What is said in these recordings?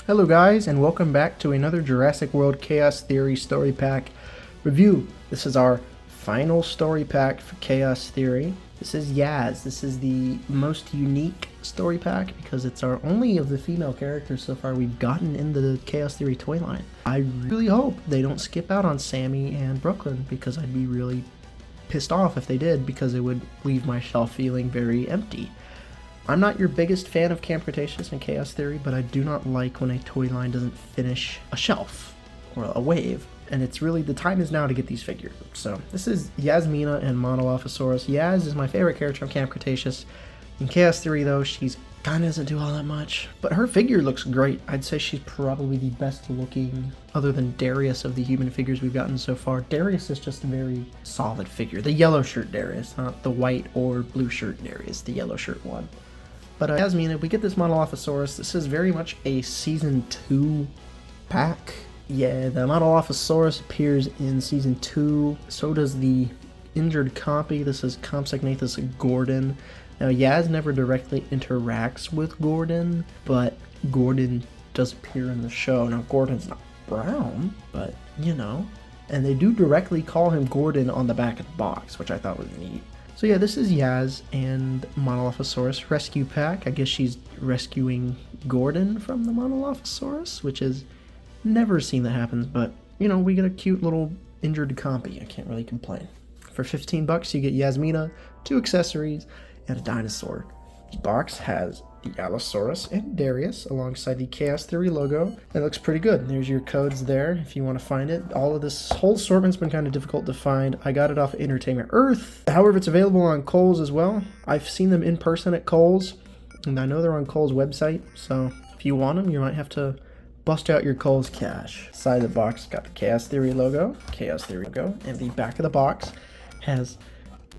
Hello guys, and welcome back to another Jurassic World Chaos Theory story pack review. This is our final story pack for Chaos Theory. This is Yaz. This is the most unique story pack because it's our only of the female characters so far we've gotten in the Chaos Theory toy line. I really hope they don't skip out on Sammy and Brooklyn because I'd be really pissed off if they did because it would leave my shelf feeling very empty. I'm not your biggest fan of Camp Cretaceous and Chaos Theory, but I do not like when a toy line doesn't finish a shelf or a wave. And it's really, the time is now to get these figured. So this is Yasmina and Monolophosaurus. Yaz is my favorite character of Camp Cretaceous. In Chaos Theory though, she's kind of doesn't do all that much. But her figure looks great. I'd say she's probably the best looking, other than Darius, of the human figures we've gotten so far. Darius is just a very solid figure. The yellow shirt Darius, not the white or blue shirt Darius, the yellow shirt one. But Yasmina, we get this Monolophosaurus. This is very much a Season 2 pack. Yeah, the Monolophosaurus appears in Season 2. So does the injured Compy. This is Compsognathus Gordon. Now, Yaz never directly interacts with Gordon, but Gordon does appear in the show. Now, Gordon's not brown, but, you know. And they do directly call him Gordon on the back of the box, which I thought was neat. So yeah, this is Yaz and Monolophosaurus rescue pack. I guess she's rescuing Gordon from the Monolophosaurus, which is never seen that happen, but you know, we get a cute little injured Compy. I can't really complain. For 15 bucks, you get Yasmina, 2 accessories, and a dinosaur. The box has the Allosaurus and Darius alongside the Chaos Theory logo. It looks pretty good. There's your codes there if you want to find it. All of this whole assortment's been kind of difficult to find. I got it off Entertainment Earth. However, it's available on Kohl's as well. I've seen them in person at Kohl's, and I know they're on Kohl's website, so if you want them, you might have to bust out your Kohl's cash. Side of the box got the Chaos Theory logo, and the back of the box has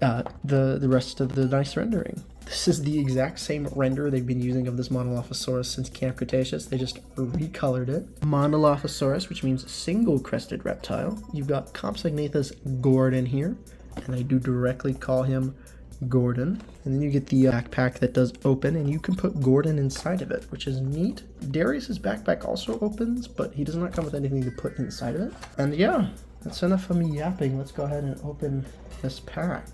the rest of the nice rendering. This is the exact same render they've been using of this Monolophosaurus since Camp Cretaceous. They just recolored it. Monolophosaurus, which means single-crested reptile. You've got Compsognathus Gordon here, and they do directly call him Gordon. And then you get the backpack that does open, and you can put Gordon inside of it, which is neat. Darius's backpack also opens, but he does not come with anything to put inside of it. And yeah, that's enough of me yapping. Let's go ahead and open this pack.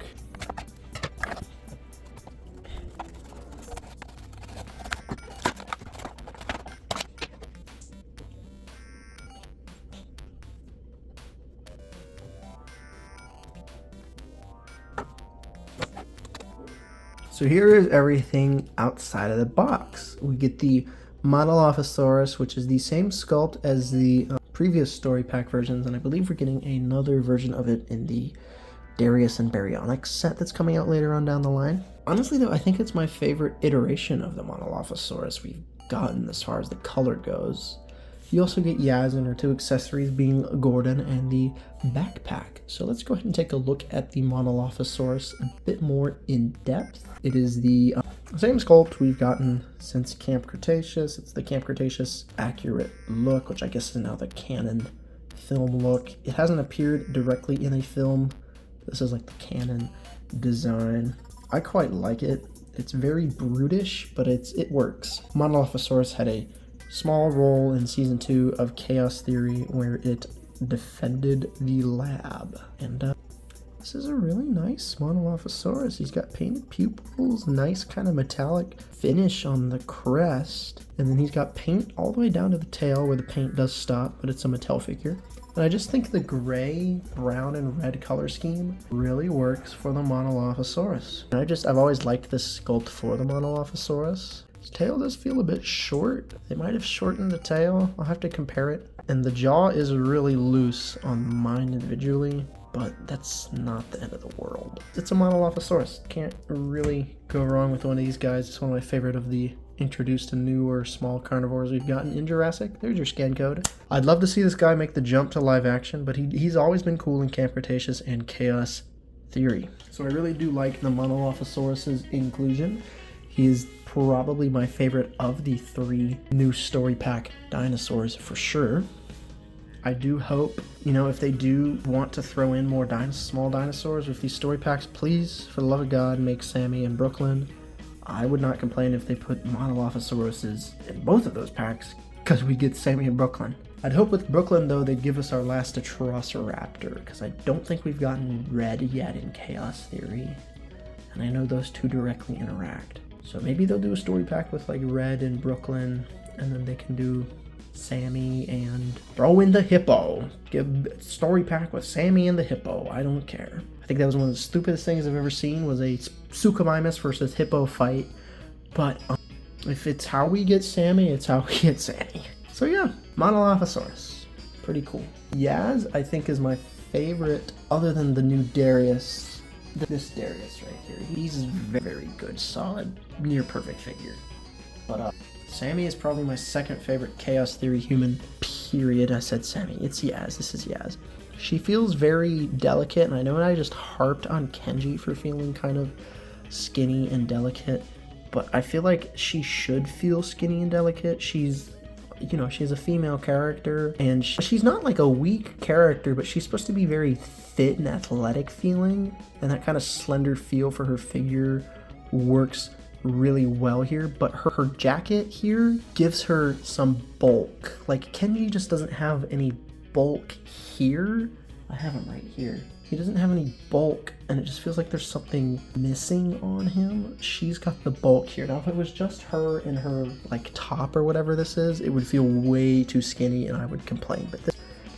So here is everything outside of the box. We get the Monolophosaurus, which is the same sculpt as the previous story pack versions, and I believe we're getting another version of it in the Darius and Baryonyx set that's coming out later on down the line. Honestly though, I think it's my favorite iteration of the Monolophosaurus we've gotten as far as the color goes. You also get Yaz and her 2 accessories being Gordon and the backpack. So let's go ahead and take a look at the Monolophosaurus a bit more in depth. It is the same sculpt we've gotten since Camp Cretaceous. It's the Camp Cretaceous accurate look, which I guess is now the canon film look. It hasn't appeared directly in a film. This is like the canon design. I quite like it. It's very brutish, but it works. Monolophosaurus had a small role in Season 2 of Chaos Theory where it defended the lab. And this is a really nice Monolophosaurus. He's got painted pupils, nice kind of metallic finish on the crest. And then he's got paint all the way down to the tail where the paint does stop, but it's a Mattel figure. And I just think the gray, brown, and red color scheme really works for the Monolophosaurus. And I've always liked this sculpt for the Monolophosaurus. His tail does feel a bit short. They might have shortened the tail. I'll have to compare it. And the jaw is really loose on mine individually, but that's not the end of the world. It's a Monolophosaurus. Can't really go wrong with one of these guys. It's one of my favorite of the introduced to newer small carnivores we've gotten in Jurassic. There's your scan code. I'd love to see this guy make the jump to live action, but he's always been cool in Camp Cretaceous and Chaos Theory. So I really do like the Monolophosaurus's inclusion. He is probably my favorite of the 3 new story pack dinosaurs for sure. I do hope, you know, if they do want to throw in more small dinosaurs with these story packs, please, for the love of God, make Sammy and Brooklyn. I would not complain if they put Monolophosauruses in both of those packs. because we get Sammy and Brooklyn. I'd hope with Brooklyn, though, they'd give us our last Atrociraptor, because I don't think we've gotten Red yet in Chaos Theory. And I know those two directly interact. So maybe they'll do a story pack with like Red and Brooklyn, and then they can do Sammy and throw in the hippo. Give a story pack with Sammy and the hippo. I don't care. I think that was one of the stupidest things I've ever seen, was a Suchomimus versus hippo fight. But if it's how we get Sammy, it's how we get Sammy. So yeah, Monolophosaurus. Pretty cool. Yaz, I think, is my favorite, other than the new Darius. This Darius right here. He's very good, solid, near perfect figure. But Sammy is probably my second favorite Chaos Theory human, period. I said Sammy. It's Yaz. This is Yaz. She feels very delicate, and I know I just harped on Kenji for feeling kind of skinny and delicate, but I feel like she should feel skinny and delicate. She's, you know, she's a female character, and she's not like a weak character, but she's supposed to be very fit and athletic feeling, and that kind of slender feel for her figure works really well here. But her jacket here gives her some bulk. Like, Kenji just doesn't have any bulk here. I have him right here. He doesn't have any bulk, and it just feels like there's something missing on him. She's got the bulk here. Now, if it was just her in her like top or whatever this is, it would feel way too skinny and I would complain. But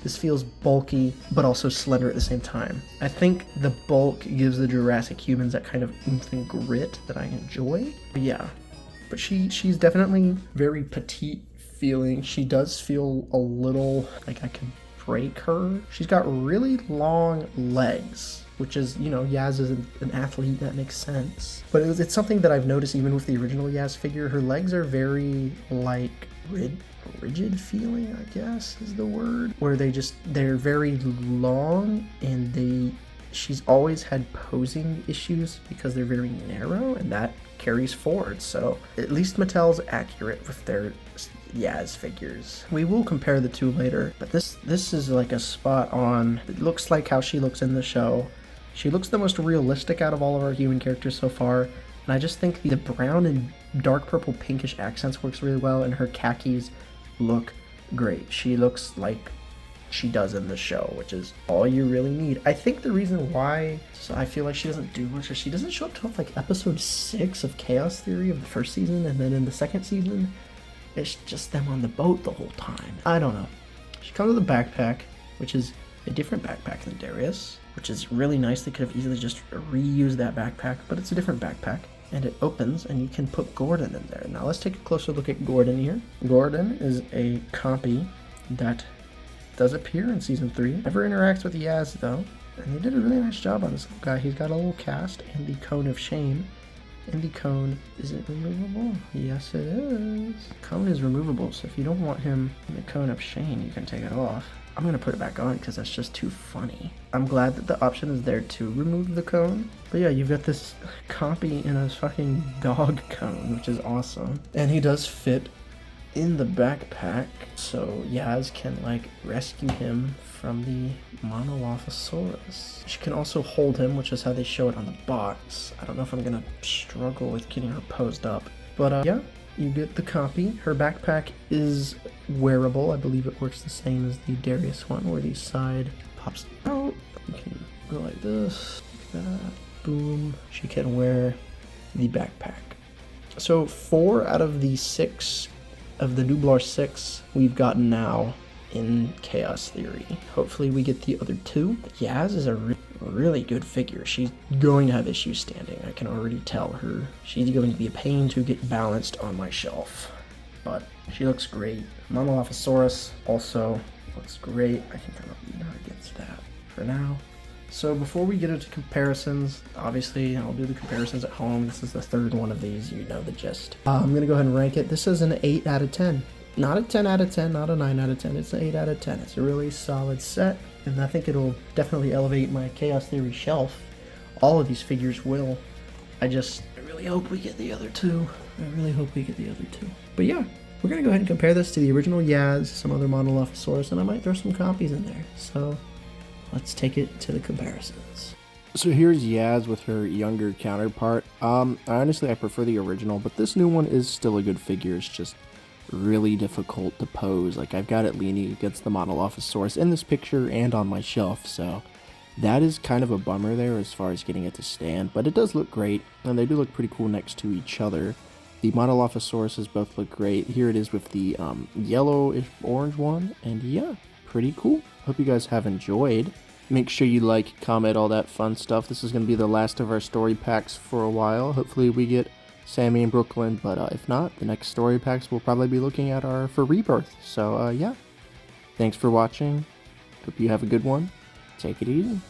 this feels bulky, but also slender at the same time. I think the bulk gives the Jurassic humans that kind of oomph and grit that I enjoy. But yeah, but she's definitely very petite feeling. She does feel a little like I can break her. She's got really long legs, which is, you know, Yaz is an athlete, that makes sense. But it's something that I've noticed even with the original Yaz figure. Her legs are very like rigid feeling, I guess is the word, where they're very long, and she's always had posing issues because they're very narrow, and that carries forward. So at least Mattel's accurate with their Yaz figures. We will compare the two later, but this is like a spot on. It looks like how she looks in the show. She looks the most realistic out of all of our human characters so far, and I just think the brown and dark purple pinkish accents works really well, and her khakis look great. She looks like she does in the show, which is all you really need. I think the reason why I feel like she doesn't do much, or she doesn't show up till like episode 6 of Chaos Theory of the first season, and then in the second season it's just them on the boat the whole time. I don't know. She comes with a backpack, which is a different backpack than Darius, which is really nice. They could have easily just reused that backpack, but it's a different backpack. And it opens, and you can put Gordon in there. Now let's take a closer look at Gordon here. Gordon is a Compy that does appear in Season 3. Never interacts with Yaz, though. And they did a really nice job on this little guy. He's got a little cast and the Cone of Shame. And the cone, is it removable? Yes, it is. Cone is removable, so if you don't want him in the Cone of Shame, you can take it off. I'm gonna put it back on because that's just too funny. I'm glad that the option is there to remove the cone. But yeah, you've got this Compy in a fucking dog cone, which is awesome. And he does fit in the backpack, so Yaz can like rescue him from the Monolophosaurus. She can also hold him, which is how they show it on the box. I don't know if I'm gonna struggle with getting her posed up. But yeah, you get the Compy. Her backpack is wearable. I believe it works the same as the Darius one, where the side pops out. You can go like this, like that, boom. She can wear the backpack. So 4 out of the 6 of the Nublar 6 we've gotten now in Chaos Theory. Hopefully we get the other 2. But Yaz is a really good figure. She's going to have issues standing. I can already tell her. She's going to be a pain to get balanced on my shelf. But she looks great. Monolophosaurus also looks great. I think I'm going to lean her against that for now. So before we get into comparisons, obviously I'll do the comparisons at home. This is the 3rd one of these, you know the gist. I'm going to go ahead and rank it. This is an 8 out of 10. Not a 10 out of 10, not a 9 out of 10, it's an 8 out of 10. It's a really solid set, and I think it'll definitely elevate my Chaos Theory shelf. All of these figures will. I really hope we get the other 2. I really hope we get the other 2. But yeah, we're going to go ahead and compare this to the original Yaz, some other Monolophosaurus, and I might throw some copies in there. So let's take it to the comparisons. So here's Yaz with her younger counterpart. Honestly, I prefer the original, but this new one is still a good figure. It's just really difficult to pose. Like, I've got it leaning against the Monolophosaurus in this picture and on my shelf, so that is kind of a bummer there as far as getting it to stand, but it does look great, and they do look pretty cool next to each other. The Monolophosauruses both look great. Here it is with the yellowish orange one, and yeah, pretty cool. Hope you guys have enjoyed. Make sure you like, comment, all that fun stuff. This is going to be the last of our story packs for a while. Hopefully we get Sammy and Brooklyn, but if not, the next story packs we'll probably be looking at are for Rebirth. So yeah, thanks for watching. Hope you have a good one. Take it easy.